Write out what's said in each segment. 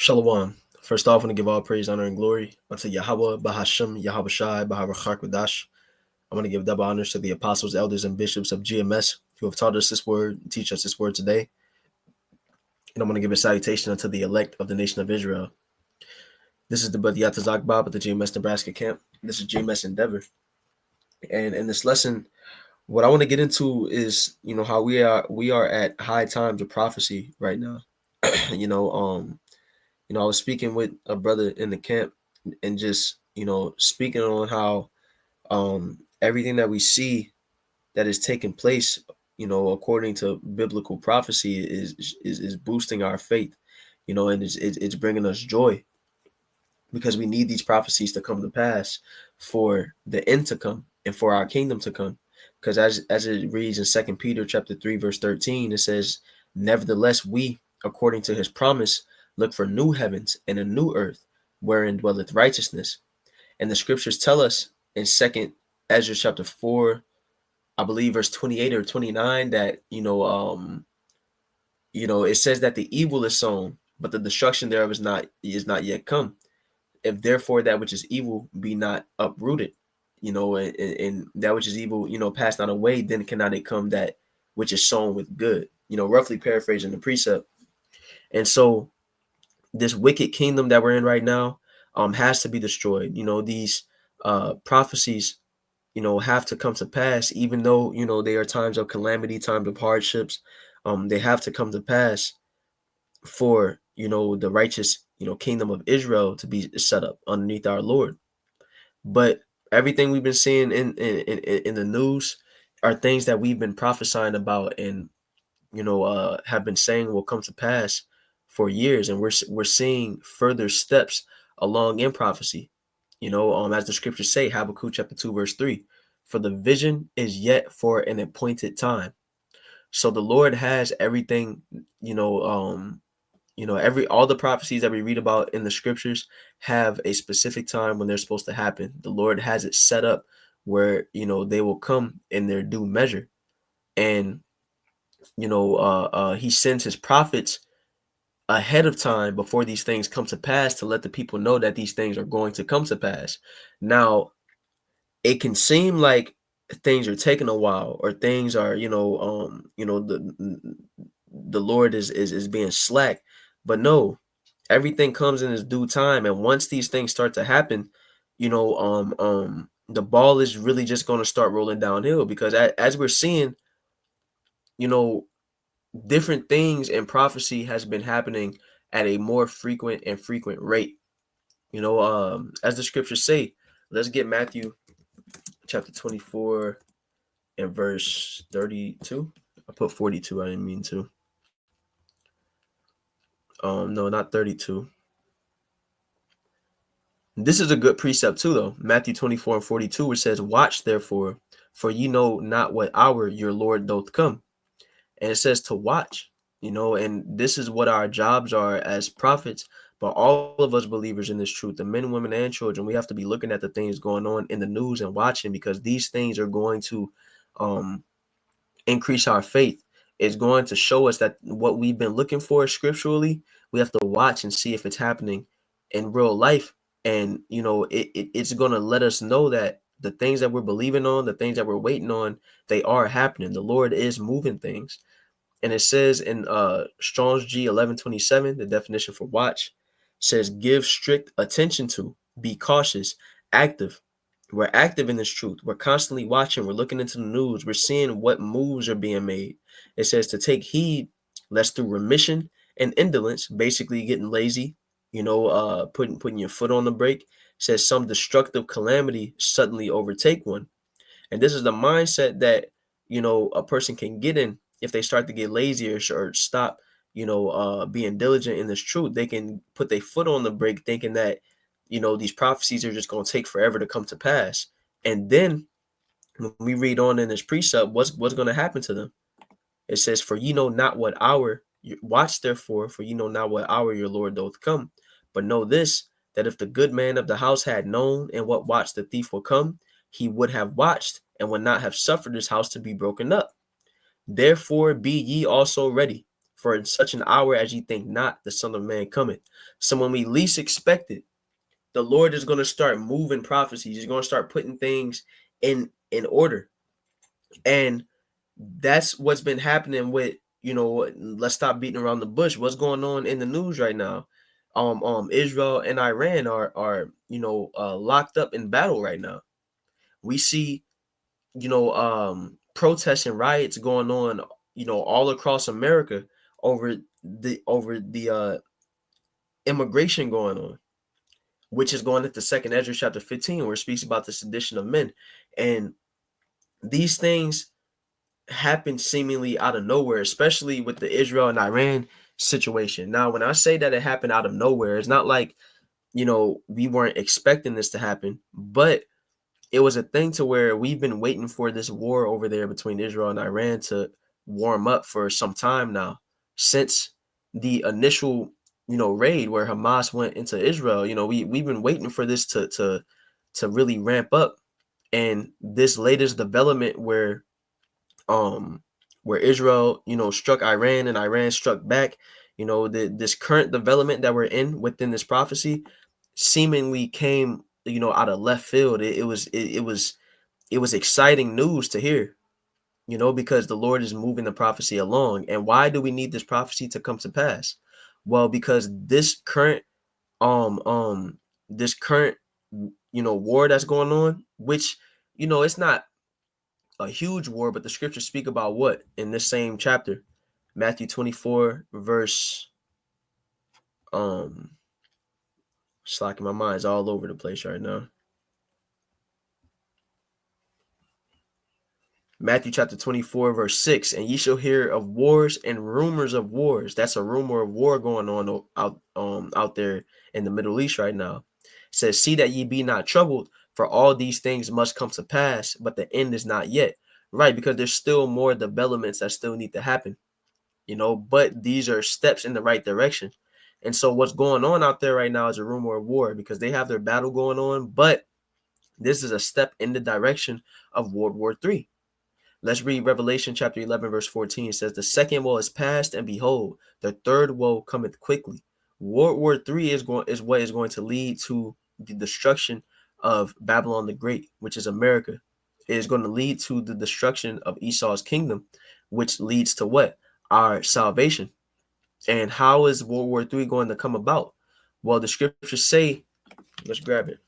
Shalom. First off, I want to give all praise, honor, and glory unto Yahweh, Bahashem, Yahweh Shai, Baharachak I want to give double honors to the apostles, elders, and bishops of GMS who have taught us this word, teach us this word today. And I'm going to give a salutation unto the elect of the nation of Israel. This is the Brother Yatazak Bob at the GMS Nebraska camp. This is GMS Endeavor. And in this lesson, what I want to get into is, how we are at high times of prophecy right now. I was speaking with a brother in the camp and just, speaking on how everything that we see that is taking place, according to biblical prophecy is boosting our faith, and it's bringing us joy because we need these prophecies to come to pass for the end to come and for our kingdom to come. Because as it reads in 2 Peter chapter 3, verse 13, it says, "Nevertheless, we, according to his promise, look for new heavens and a new earth, wherein dwelleth righteousness." And the scriptures tell us in 2 Ezra chapter 4, I believe verse 28 or 29, that it says that the evil is sown, but the destruction thereof is not yet come. If therefore that which is evil be not uprooted, and that which is evil, passed not away, then cannot it come that which is sown with good, roughly paraphrasing the precept. And so this wicked kingdom that we're in right now has to be destroyed. These prophecies, have to come to pass, even though, they are times of calamity, times of hardships. They have to come to pass for, the righteous, kingdom of Israel to be set up underneath our Lord. But everything we've been seeing in the news are things that we've been prophesying about and, have been saying will come to pass for years. And we're seeing further steps along in prophecy, as the scriptures say, Habakkuk chapter 2, verse 3, "For the vision is yet for an appointed time." So the Lord has everything, all the prophecies that we read about in the scriptures have a specific time when they're supposed to happen. The Lord has it set up where, they will come in their due measure. And, he sends his prophets ahead of time before these things come to pass to let the people know that these things are going to come to pass. Now, it can seem like things are taking a while or things are, the Lord is being slack, but no, everything comes in its due time. And once these things start to happen, the ball is really just going to start rolling downhill, because as we're seeing, you know, different things in prophecy has been happening at a more frequent rate. As the scriptures say, let's get Matthew chapter 24 and verse 32. I put 42. I didn't mean to. No, not 32. This is a good precept too, though. Matthew 24 and 42, which says, "Watch therefore, for ye know not what hour your Lord doth come." And it says to watch, and this is what our jobs are as prophets. But all of us believers in this truth, the men, women, and children, we have to be looking at the things going on in the news and watching, because these things are going to increase our faith. It's going to show us that what we've been looking for scripturally, we have to watch and see if it's happening in real life. And, it's going to let us know that the things that we're believing on, the things that we're waiting on, they are happening. The Lord is moving things. And it says in Strong's G 1127, the definition for watch says, "Give strict attention to, be cautious, active." We're active in this truth. We're constantly watching. We're looking into the news. We're seeing what moves are being made. It says to take heed, lest through remission and indolence, basically getting lazy, putting your foot on the brake, says some destructive calamity suddenly overtake one. And this is the mindset that, a person can get in if they start to get lazy or stop, being diligent in this truth. They can put their foot on the brake thinking that, these prophecies are just going to take forever to come to pass. And then when we read on in this precept, what's going to happen to them? It says, "For ye know not what hour, watch therefore, for ye know not what hour your Lord doth come. But know this, that if the good man of the house had known in what watch the thief will come, he would have watched and would not have suffered his house to be broken up. Therefore be ye also ready, For in such an hour as ye think not, the Son of Man cometh. So when we least expect it, the Lord is going to start moving prophecies. He's going to start putting things in order. And that's what's been happening with, let's stop beating around the bush. What's going on in the news right now? Israel and Iran are locked up in battle right now. We see, protests and riots going on, all across America over the immigration going on, which is going into 2nd Ezra chapter 15, where it speaks about the sedition of men. And these things happen seemingly out of nowhere, especially with the Israel and Iran situation. Now, when I say that it happened out of nowhere, it's not like, we weren't expecting this to happen, but it was a thing to where we've been waiting for this war over there between Israel and Iran to warm up for some time now, since the initial, raid where Hamas went into Israel. We've been waiting for this to really ramp up. And this latest development where Israel, struck Iran and Iran struck back, this current development that we're in within this prophecy seemingly came, out of left field. It was exciting news to hear, because the Lord is moving the prophecy along. And why do we need this prophecy to come to pass? Well, because this current war that's going on, which, it's not a huge war, but the scriptures speak about what in this same chapter, Matthew 24 verse slacking, my mind's all over the place right now. Matthew chapter 24 verse 6, and ye shall hear of wars and rumors of wars. That's a rumor of war going on out there in the Middle East right now. It says, see that ye be not troubled, for all these things must come to pass, but the end is not yet. Right, because there's still more developments that still need to happen, but these are steps in the right direction. And so what's going on out there right now is a rumor of war, because they have their battle going on, but this is a step in the direction of World War III. Let's read Revelation chapter 11, verse 14. It says, the second woe is past, and behold, the third woe cometh quickly. World War III is what is going to lead to the destruction of Babylon the Great, which is America. It is going to lead to the destruction of Esau's kingdom, which leads to what? Our salvation. And how is World War III going to come about? Well, the scriptures say, let's grab it.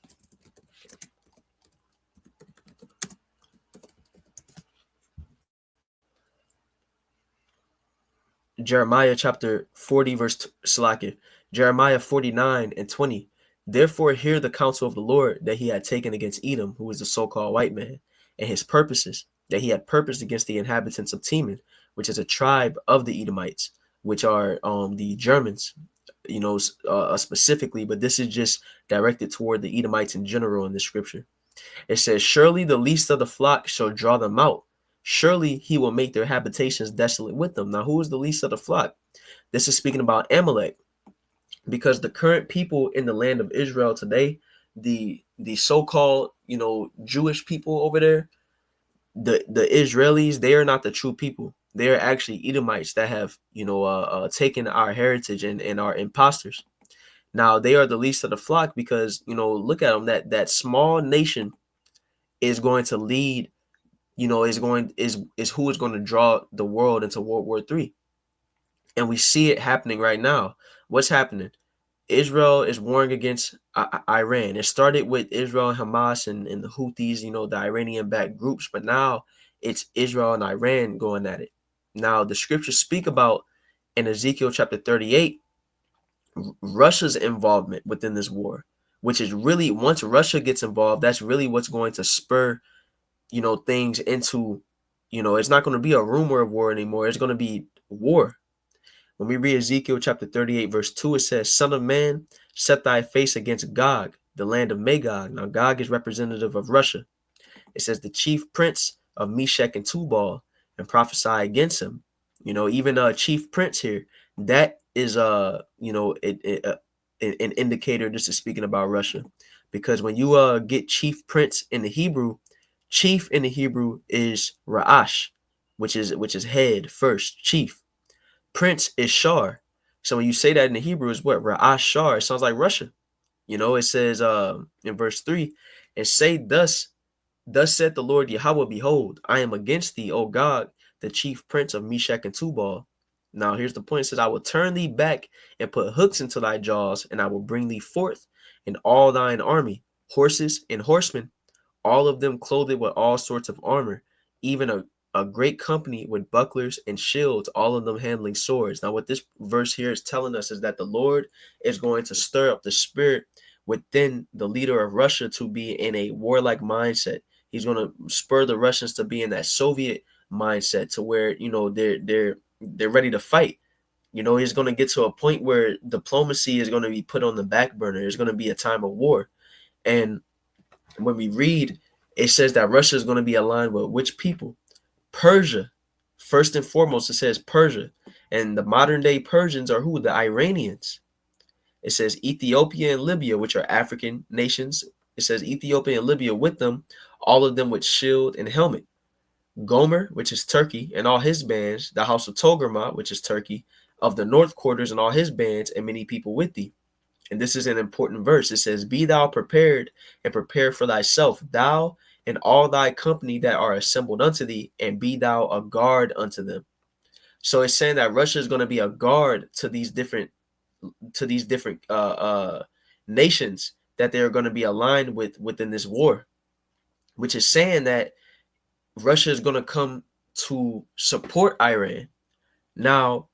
Jeremiah chapter 40, verse Salakia. Jeremiah 49 and 20. Therefore hear the counsel of the Lord that he had taken against Edom, who is the so-called white man, and his purposes that he had purposed against the inhabitants of Teman, which is a tribe of the Edomites, which are the Germans, specifically, but this is just directed toward the Edomites in general in the scripture. It says, surely the least of the flock shall draw them out. Surely he will make their habitations desolate with them. Now, who is the least of the flock? This is speaking about Amalek, because the current people in the land of Israel today, the so-called, Jewish people over there, the Israelis, they are not the true people. They are actually Edomites that have, taken our heritage and are imposters. Now, they are the least of the flock because, look at them. That small nation is going to lead, is who is going to draw the world into World War III. And we see it happening right now. What's happening? Israel is warring against Iran. It started with Israel and Hamas and the Houthis, the Iranian-backed groups, but now it's Israel and Iran going at it. Now, the scriptures speak about in Ezekiel chapter 38, Russia's involvement within this war, which is really, once Russia gets involved, that's really what's going to spur, things into, it's not going to be a rumor of war anymore. It's going to be war. When we read Ezekiel chapter 38, verse 2, it says, son of man, set thy face against Gog, the land of Magog. Now, Gog is representative of Russia. It says, the chief prince of Meshech and Tubal, and prophesy against him. Even a chief prince here, that is, an indicator. This is speaking about Russia. Because when you get chief prince in the Hebrew, chief in the Hebrew is Ra'ash, which is head, first, chief. Prince is Shar. So when you say that in the Hebrew, is what? Ra'ashar. It sounds like Russia. It says in verse 3, and say thus said the Lord Yahweh, behold, I am against thee, O Gog, the chief prince of Meshach and Tubal. Now here's the point. It says, I will turn thee back and put hooks into thy jaws, and I will bring thee forth in all thine army, horses and horsemen, all of them clothed with all sorts of armor, even a great company with bucklers and shields, all of them handling swords. Now, what this verse here is telling us is that the Lord is going to stir up the spirit within the leader of Russia to be in a warlike mindset. He's going to spur the Russians to be in that Soviet mindset, to where they're ready to fight. He's going to get to a point where diplomacy is going to be put on the back burner. It's going to be a time of war. And when we read, it says that Russia is going to be aligned with which people? Persia. First and foremost, it says Persia. And the modern day Persians are who? The Iranians. It says Ethiopia and Libya, which are African nations. It says Ethiopia and Libya with them, all of them with shield and helmet. Gomer, which is Turkey, and all his bands, the house of Togarmah, which is Turkey, of the north quarters and all his bands, and many people with thee. And this is an important verse. It says, be thou prepared and prepare for thyself, thou and all thy company that are assembled unto thee, and be thou a guard unto them. So it's saying that Russia is going to be a guard to these different nations that they're going to be aligned with within this war, which is saying that Russia is going to come to support Iran. Now,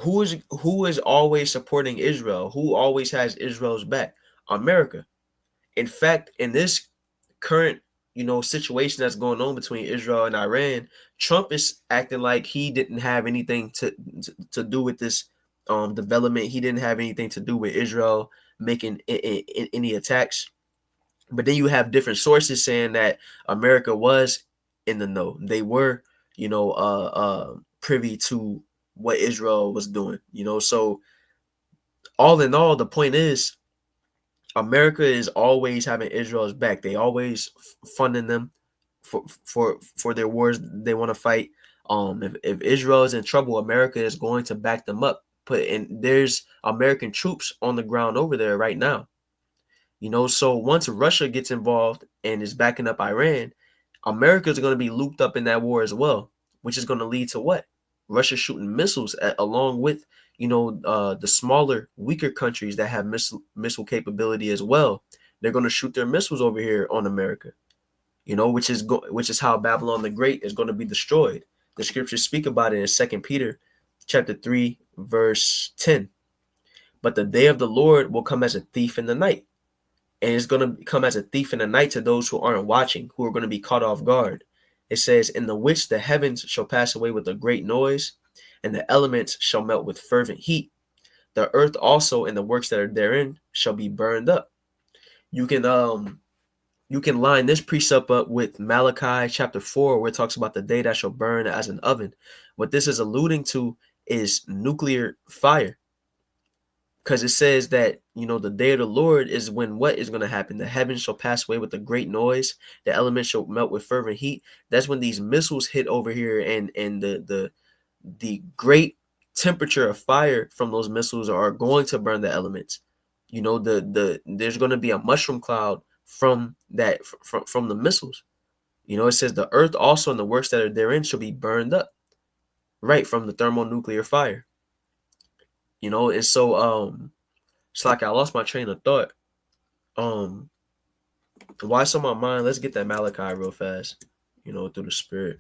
who is always supporting Israel? Who always has Israel's back? America. In fact, in this current situation that's going on between Israel and Iran, Trump is acting like he didn't have anything to do with this development. He didn't have anything to do with Israel making any attacks. But then you have different sources saying that America was in the know. They were, privy to what Israel was doing. So all in all, the point is, America is always having Israel's back. They always funding them for their wars they want to fight. If Israel is in trouble, America is going to back them up. There's American troops on the ground over there right now. So once Russia gets involved and is backing up Iran, America is going to be looped up in that war as well, which is going to lead to what? Russia shooting missiles along with the smaller, weaker countries that have missile capability as well. They're going to shoot their missiles over here on America, which is how Babylon the Great is going to be destroyed. The scriptures speak about it in 2 Peter chapter 3, verse 10. But the day of the Lord will come as a thief in the night. And it's going to come as a thief in the night to those who aren't watching, who are going to be caught off guard. It says, in the which the heavens shall pass away with a great noise, and the elements shall melt with fervent heat. The earth also and the works that are therein shall be burned up. You can line this precept up with Malachi chapter 4, where it talks about the day that shall burn as an oven. What this is alluding to is nuclear fire. Because it says that, the day of the Lord is when what is going to happen? The heavens shall pass away with a great noise. The elements shall melt with fervent heat. That's when these missiles hit over here, and the great temperature of fire from those missiles are going to burn the elements. There's going to be a mushroom cloud from that, from the missiles. It says the earth also and the works that are therein shall be burned up, right, from the thermonuclear fire. And so it's like I lost my train of thought. Why it's on my mind? Let's get that Malachi real fast, through the Spirit.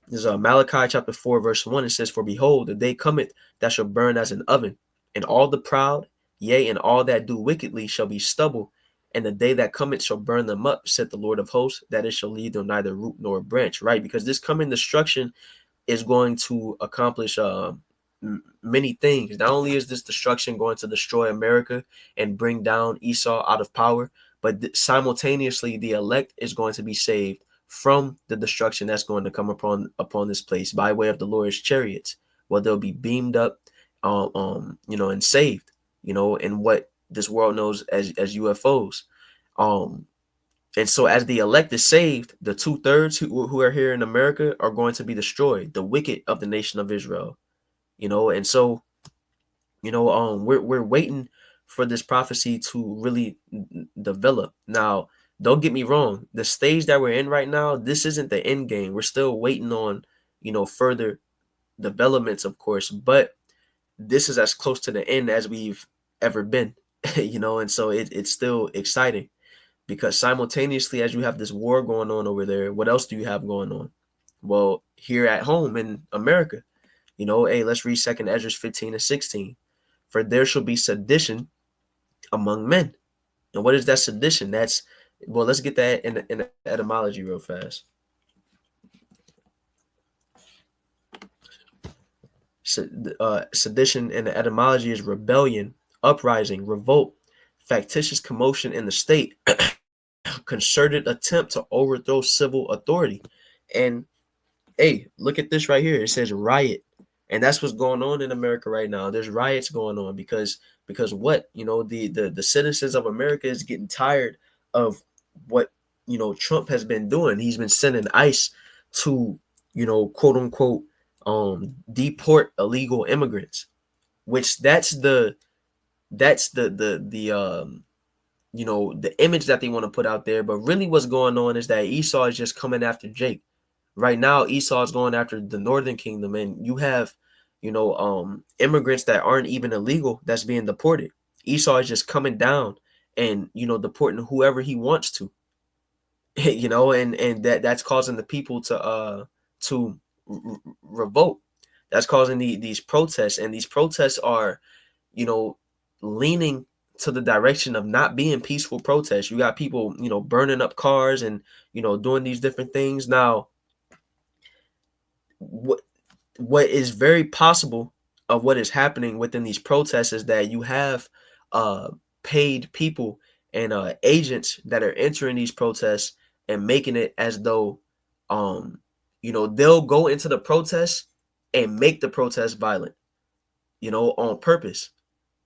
There's Malachi chapter 4, verse 1. It says, for behold, the day cometh that shall burn as an oven, and all the proud, yea, and all that do wickedly shall be stubble. And the day that cometh shall burn them up, said the Lord of hosts, that it shall leave them neither root nor branch, right? Because this coming destruction is going to accomplish many things. Not only is this destruction going to destroy America and bring down Esau out of power, but simultaneously the elect is going to be saved from the destruction that's going to come upon this place by way of the Lord's chariots, where they'll be beamed up, and saved, in what this world knows as UFOs. And so as the elect is saved, the 2/3 who are here in America are going to be destroyed, the wicked of the nation of Israel. And so, we're waiting for this prophecy to really develop. Now, don't get me wrong, the stage that we're in right now, this isn't the end game. We're still waiting on, further developments, of course, but this is as close to the end as we've ever been, and so it's still exciting because simultaneously as you have this war going on over there, what else do you have going on? Well, here at home in America, hey, let's read 2nd Ezra 15-16. For there shall be sedition among men. And what is that sedition? Let's get that in the etymology real fast. Sedition in the etymology is rebellion, uprising, revolt, factitious commotion in the state, concerted attempt to overthrow civil authority. And hey, look at this right here. It says riot. And that's what's going on in America right now. There's riots going on because what? The citizens of America is getting tired of what, Trump has been doing. He's been sending ICE to, quote unquote, deport illegal immigrants, which that's the image that they want to put out there. But really what's going on is that Esau is just coming after Jake. Right now, Esau is going after the Northern Kingdom, and you have, immigrants that aren't even illegal that's being deported. Esau is just coming down and, deporting whoever he wants to, and that's causing the people to revolt. That's causing these protests, and these protests are, leaning to the direction of not being peaceful protests. You got people, burning up cars and, doing these different things. Now, what is very possible of what is happening within these protests is that you have paid people and agents that are entering these protests and making it as though they'll go into the protests and make the protest violent, on purpose,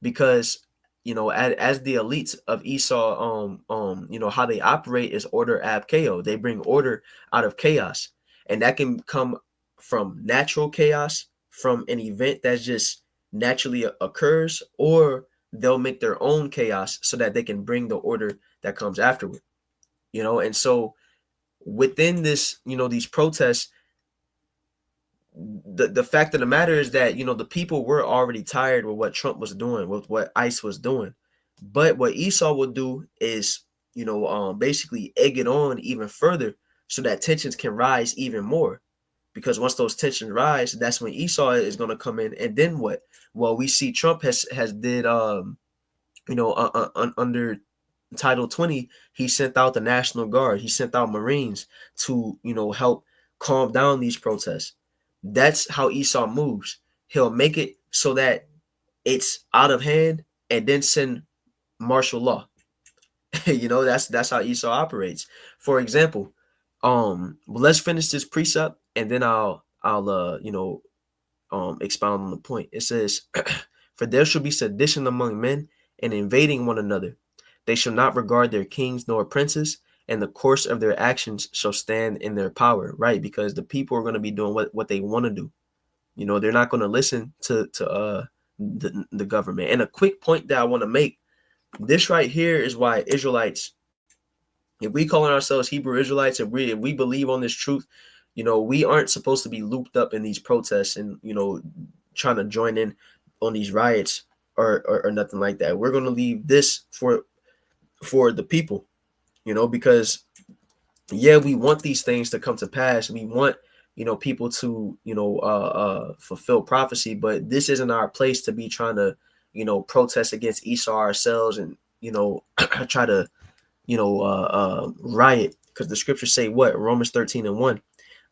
because as the elites of Esau, how they operate is order ab chaos. They bring order out of chaos, and that can come from natural chaos, from an event that just naturally occurs, or they'll make their own chaos so that they can bring the order that comes afterward. And so within this, these protests, the fact of the matter is that, the people were already tired with what Trump was doing, with what ICE was doing. But what Esau will do is, basically egg it on even further so that tensions can rise even more. Because once those tensions rise, that's when Esau is going to come in. And then what? Well, we see Trump has did, under Title 20, he sent out the National Guard. He sent out Marines to, help calm down these protests. That's how Esau moves. He'll make it so that it's out of hand and then send martial law. That's how Esau operates. For example, let's finish this precept and then I'll expound on the point. It says, for there shall be sedition among men and invading one another. They shall not regard their kings nor princes, and the course of their actions shall stand in their power, right? Because the people are going to be doing what they want to do. They're not going to listen to the government. And a quick point that I want to make, this right here is why Israelites, if we calling ourselves Hebrew Israelites, if we believe on this truth, we aren't supposed to be looped up in these protests and, trying to join in on these riots or nothing like that. We're going to leave this for the people, because we want these things to come to pass. We want, people to, fulfill prophecy, but this isn't our place to be trying to, protest against Esau ourselves and, try to, riot, because the scriptures say what? Romans 13:1.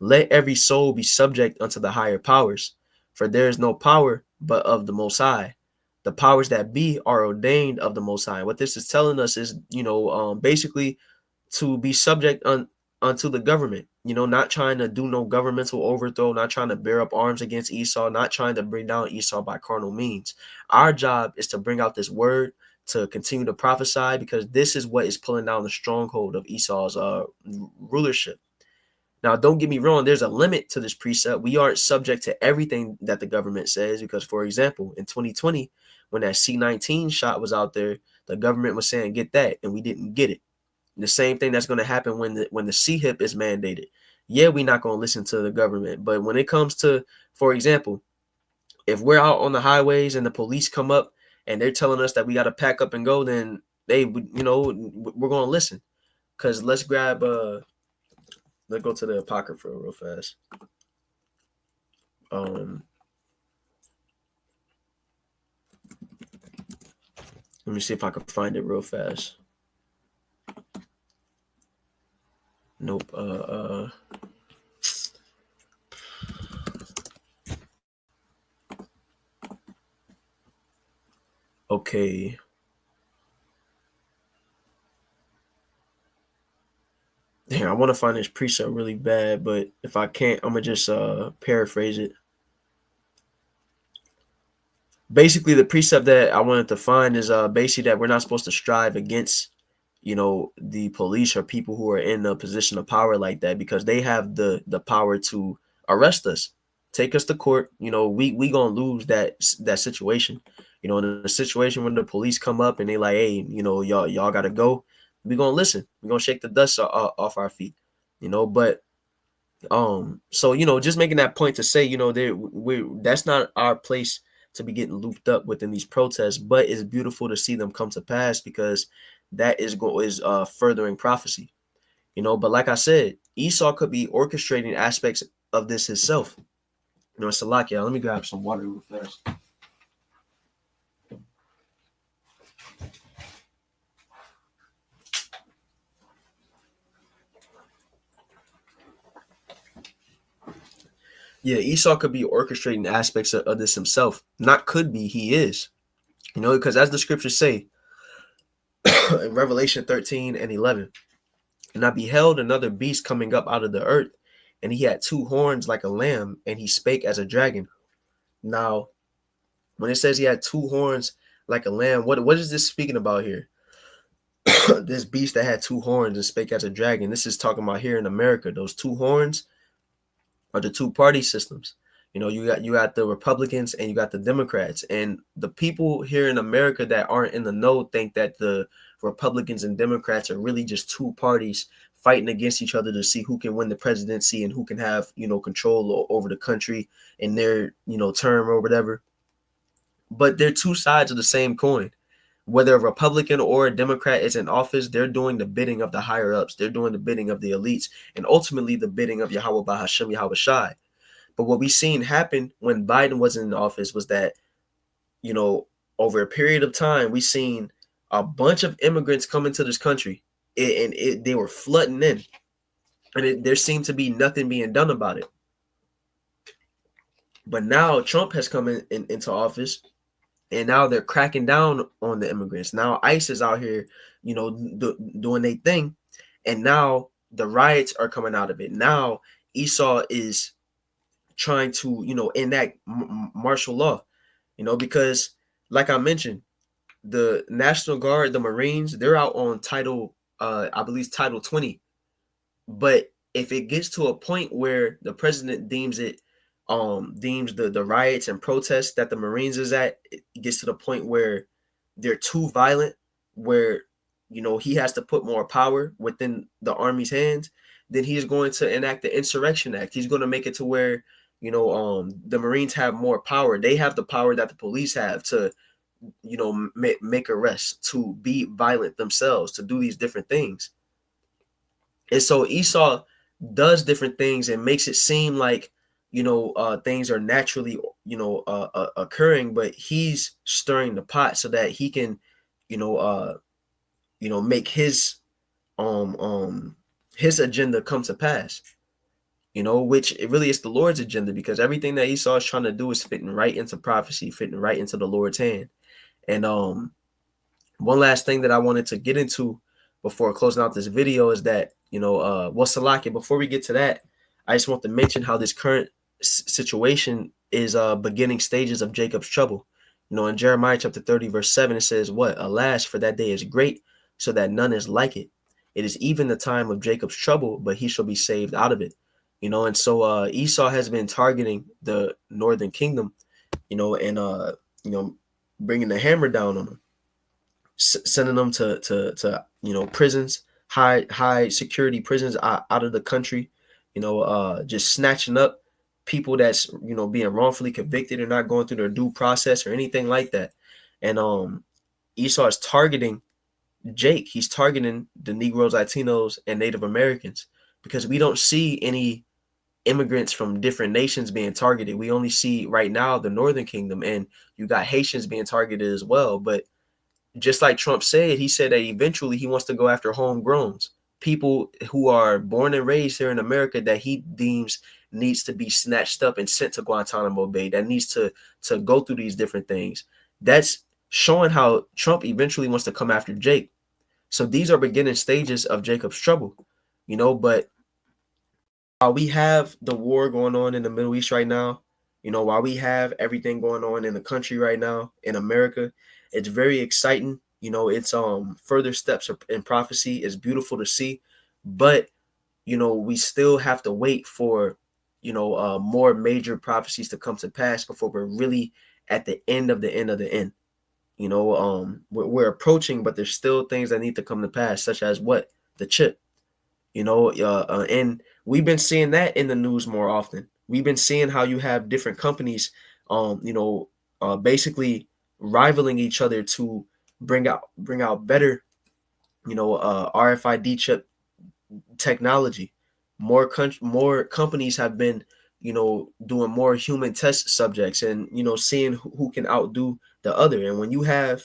Let every soul be subject unto the higher powers, for there is no power but of the Most High. The powers that be are ordained of the Most High. What this is telling us is, basically to be subject unto the government, not trying to do no governmental overthrow, not trying to bear up arms against Esau, not trying to bring down Esau by carnal means. Our job is to bring out this word, to continue to prophesy, because this is what is pulling down the stronghold of Esau's rulership. Now, don't get me wrong, there's a limit to this precept. We aren't subject to everything that the government says, because, for example, in 2020, when that C-19 shot was out there, the government was saying, get that, and we didn't get it. And the same thing that's going to happen when the CHIP is mandated. Yeah, we're not going to listen to the government. But when it comes to, for example, if we're out on the highways and the police come up and they're telling us that we got to pack up and go, then we're going to listen. Because let's go to the Apocrypha real fast. Let me see if I can find it real fast. Nope. Okay. Damn, I want to find this precept really bad, but if I can't, I'm gonna just paraphrase it. Basically, the precept that I wanted to find is basically that we're not supposed to strive against, the police or people who are in a position of power like that, because they have the power to arrest us, take us to court. We gonna lose that situation. In a situation when the police come up and they like, hey, y'all gotta go, we gonna listen. We gonna shake the dust off our feet. But so just making that point to say, that's not our place to be getting looped up within these protests, but it's beautiful to see them come to pass, because that is furthering prophecy. But like I said, Esau could be orchestrating aspects of this himself. Salakia, let me grab some water real fast. Yeah, Esau could be orchestrating aspects of this himself. Not could be, he is. Because as the scriptures say in Revelation 13:11, and I beheld another beast coming up out of the earth, and he had two horns like a lamb, and he spake as a dragon. Now, when it says he had two horns like a lamb, what is this speaking about here? This beast that had two horns and spake as a dragon. This is talking about here in America. Those two horns are the two party systems. You got the Republicans and you got the Democrats, and the people here in America that aren't in the know think that the Republicans and Democrats are really just two parties fighting against each other to see who can win the presidency and who can have control over the country in their term or whatever. But they're two sides of the same coin. Whether a Republican or a Democrat is in office, they're doing the bidding of the higher ups. They're doing the bidding of the elites, and ultimately the bidding of Yahweh Bahashem Yahweh Shai. But what we seen happen when Biden was in office was that, over a period of time, we seen a bunch of immigrants come into this country, and they were flooding in, and there seemed to be nothing being done about it. But now Trump has come into office, and now they're cracking down on the immigrants. Now ICE is out here, doing their thing, and now the riots are coming out of it. Now Esau is trying to enact martial law, because like I mentioned, the National Guard, the Marines, they're out on I believe title 20. But if it gets to a point where the president deems the riots and protests that the Marines is at, it gets to the point where they're too violent, where he has to put more power within the Army's hands, then he's going to enact the Insurrection Act. He's going to make it to where the Marines have more power. They have the power that the police have to, make arrests, to be violent themselves, to do these different things. And so Esau does different things and makes it seem like, things are naturally, occurring, but he's stirring the pot so that he can, make his agenda come to pass. Which it really is the Lord's agenda, because everything that Esau is trying to do is fitting right into prophecy, fitting right into the Lord's hand. And one last thing that I wanted to get into before closing out this video is that, Salakia, before we get to that, I just want to mention how this current situation is beginning stages of Jacob's trouble. In Jeremiah chapter 30, verse 7, it says, what? Alas, for that day is great, so that none is like it. It is even the time of Jacob's trouble, but he shall be saved out of it. And so Esau has been targeting the northern kingdom, and bringing the hammer down on them, sending them to prisons, high security prisons out of the country, just snatching up people that's being wrongfully convicted and not going through their due process or anything like that. And Esau is targeting Jake. He's targeting the Negroes, Latinos, and Native Americans, because we don't see any immigrants from different nations being targeted. We only see right now the Northern Kingdom, and you got Haitians being targeted as well. But just like Trump said, he said that eventually he wants to go after homegrowns, people who are born and raised here in America that he deems needs to be snatched up and sent to Guantanamo Bay, that needs to go through these different things. That's showing how Trump eventually wants to come after Jake. So these are beginning stages of Jacob's trouble, but while we have the war going on in the Middle East right now, while we have everything going on in the country right now in America, it's very exciting. It's further steps in prophecy. It's beautiful to see, but we still have to wait for more major prophecies to come to pass before we're really at the end of the end of the end. We're approaching, but there's still things that need to come to pass, such as what? The chip. And we've been seeing that in the news more often. We've been seeing how you have different companies, basically rivaling each other to bring out better, RFID chip technology. More companies have been, doing more human test subjects and, seeing who can outdo the other. And when you have,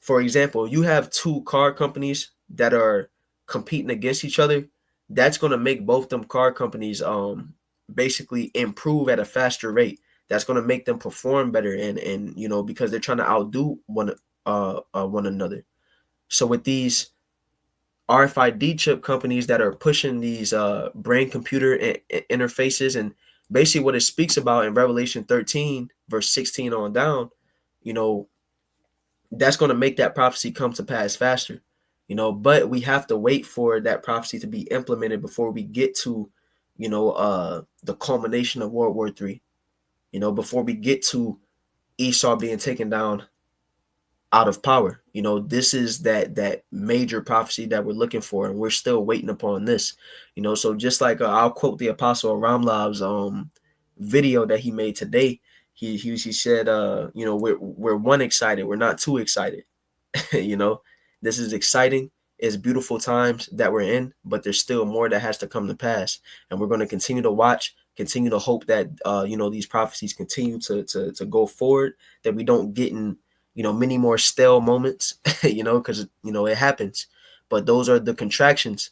for example, you have two car companies that are competing against each other, that's going to make both them car companies basically improve at a faster rate. That's going to make them perform better, and because they're trying to outdo one another. So with these RFID chip companies that are pushing these brain computer interfaces, and basically what it speaks about in Revelation 13 verse 16 on down, that's going to make that prophecy come to pass faster. But we have to wait for that prophecy to be implemented before we get to, the culmination of World War III, before we get to Esau being taken down out of power. This is that major prophecy that we're looking for, and we're still waiting upon this. So just like I'll quote the Apostle Ramlav's video that he made today. He said, we're one excited, we're not too excited. This is exciting. It's beautiful times that we're in, but there's still more that has to come to pass. And we're going to continue to watch, continue to hope that, these prophecies continue to go forward, that we don't get in, many more stale moments, because, it happens. But those are the contractions,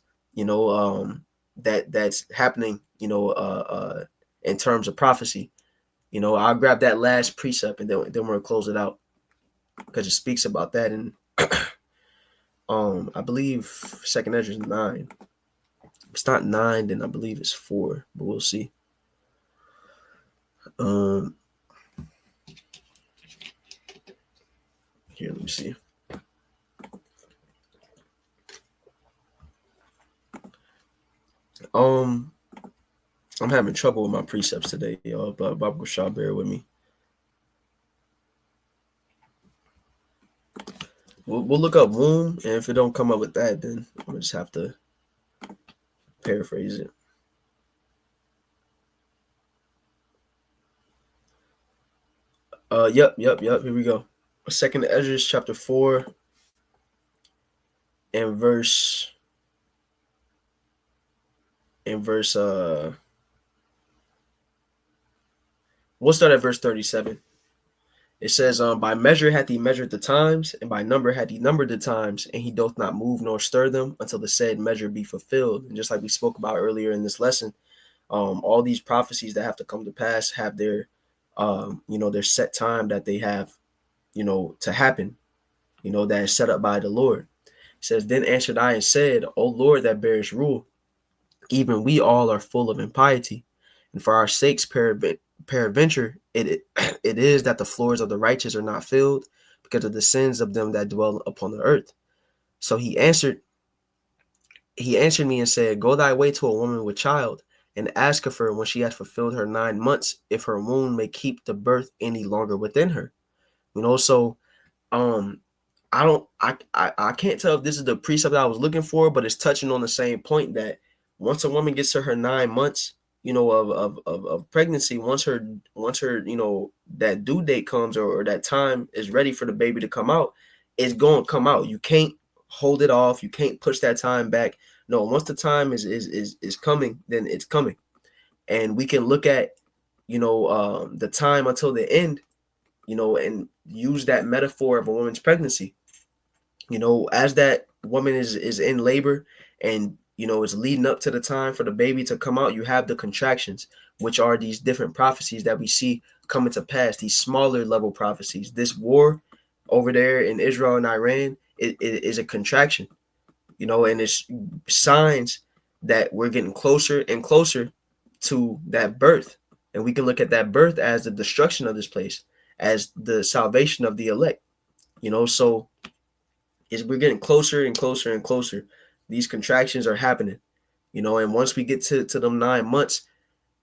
that's happening, in terms of prophecy. I'll grab that last precept and then we'll close it out, because it speaks about that in I believe Second Ezra is 9. If it's not 9, then I believe it's 4, but we'll see. Here, let me see. I'm having trouble with my precepts today, y'all, but Bob Shaw, bear with me. We'll look up womb, and if it don't come up with that, then I'm just have to paraphrase it. Yep. Here we go. Second Ezra chapter 4 and verse we'll start at verse 37. It says, by measure hath he measured the times, and by number hath he numbered the times, and he doth not move nor stir them until the said measure be fulfilled. And just like we spoke about earlier in this lesson, all these prophecies that have to come to pass have their, their set time that they have, to happen, that is set up by the Lord. It says, then answered I and said, O Lord that bearest rule, even we all are full of impiety, and for our sakes peradventure, it is that the floors of the righteous are not filled because of the sins of them that dwell upon the earth. So he answered me and said, Go thy way to a woman with child, and ask of her when she has fulfilled her 9 months, if her womb may keep the birth any longer within her. So um I can't tell if this is the precept that I was looking for, but it's touching on the same point that once a woman gets to her 9 months, of pregnancy, once her that due date comes, or that time is ready for the baby to come out, it's going to come out. You can't hold it off. You can't push that time back. No, once the time is coming, then it's coming. And we can look at the time until the end, and use that metaphor of a woman's pregnancy. As that woman is in labor, and it's leading up to the time for the baby to come out, you have the contractions, which are these different prophecies that we see coming to pass, these smaller level prophecies. This war over there in Israel and Iran, it is a contraction, and it's signs that we're getting closer and closer to that birth. And we can look at that birth as the destruction of this place, as the salvation of the elect. So we're getting closer and closer and closer. These contractions are happening, and once we get to them 9 months,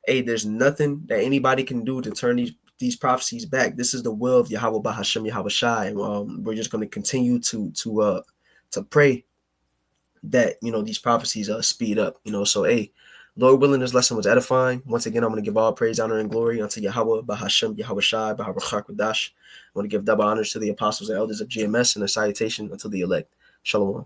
hey, there's nothing that anybody can do to turn these prophecies back. This is the will of Yahweh Bahashem Yahweh Shai. And we're just going to continue to pray that these prophecies speed up. So hey, Lord willing, this lesson was edifying. Once again, I'm going to give all praise, honor, and glory unto Yahweh Bahashem Yahweh Shai Baharachak Wadash. I want to give double honors to the apostles and elders of GMS, and a salutation unto the elect. Shalom.